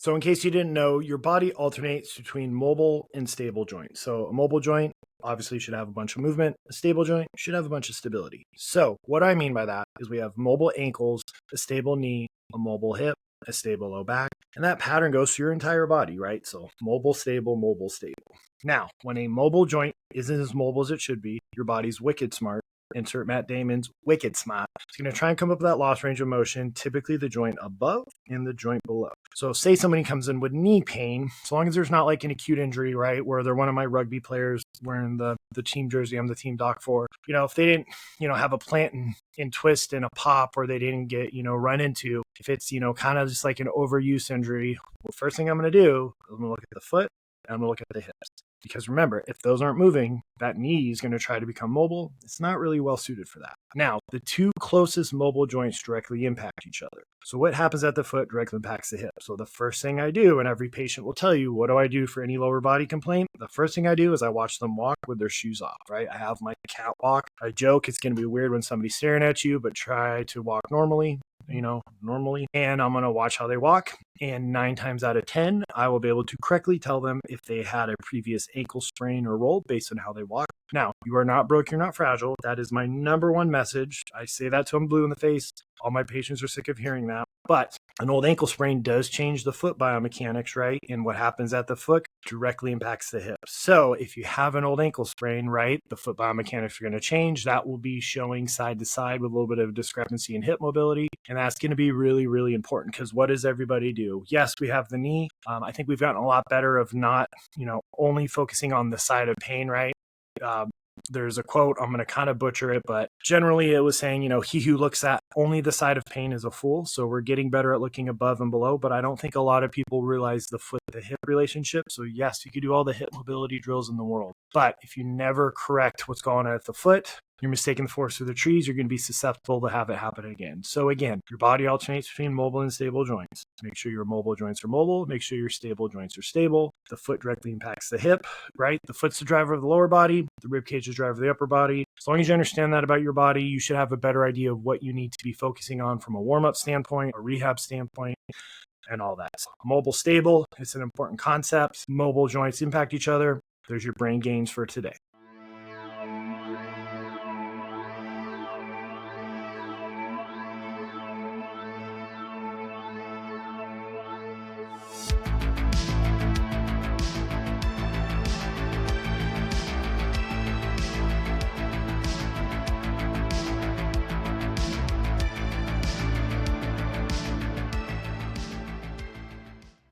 So in case you didn't know, your body alternates between mobile and stable joints. So a mobile joint obviously should have a bunch of movement. A stable joint should have a bunch of stability. So what I mean by that is we have mobile ankles, a stable knee, a mobile hip, a stable low back, and that pattern goes through your entire body, right? So mobile, stable, mobile, stable. Now, when a mobile joint isn't as mobile as it should be, your body's wicked smart. Insert Matt Damon's wicked smart. It's going to try and come up with that lost range of motion, typically the joint above and the joint below. So say somebody comes in with knee pain, as long as there's not like an acute injury, right, where they're one of my rugby players wearing the team jersey I'm the team doc for, if they didn't, have a plant and twist and a pop, or they didn't get, run into, if it's, kind of just like an overuse injury, well, first thing I'm going to do, I'm going to look at the foot and I'm going to look at the hips. Because remember, if those aren't moving, that knee is going to try to become mobile. It's not really well suited for that. Now, the two closest mobile joints directly impact each other. So what happens at the foot directly impacts the hip. So the first thing I do, and every patient will tell you, what do I do for any lower body complaint? The first thing I do is I watch them walk with their shoes off, right? I have my cat walk. I joke it's going to be weird when somebody's staring at you, but try to walk normally. And I'm going to watch how they walk. And 9 times out of 10, I will be able to correctly tell them if they had a previous ankle sprain or roll based on how they walk. Now, you are not broke, you're not fragile. That is my number one message. I say that to them blue in the face. All my patients are sick of hearing that. But an old ankle sprain does change the foot biomechanics, right? And what happens at the foot directly impacts the hips. So if you have an old ankle sprain, right, the foot biomechanics are going to change. That will be showing side to side with a little bit of discrepancy in hip mobility. And that's going to be really, really important, because what does everybody do? Yes, we have the knee. I think we've gotten a lot better of not, only focusing on the side of pain, right? There's a quote, I'm going to kind of butcher it, but generally it was saying, he who looks at only the side of pain is a fool. So we're getting better at looking above and below, but I don't think a lot of people realize the foot to hip relationship. So yes, you could do all the hip mobility drills in the world, but if you never correct what's going on at the foot, you're mistaking the forest for the trees, you're going to be susceptible to have it happen again. So again, your body alternates between mobile and stable joints. Make sure your mobile joints are mobile. Make sure your stable joints are stable. The foot directly impacts the hip, right? The foot's the driver of the lower body. The rib cage is the driver of the upper body. As long as you understand that about your body, you should have a better idea of what you need to be focusing on from a warm-up standpoint, a rehab standpoint, and all that. So mobile, stable, it's an important concept. Mobile joints impact each other. There's your brain gains for today.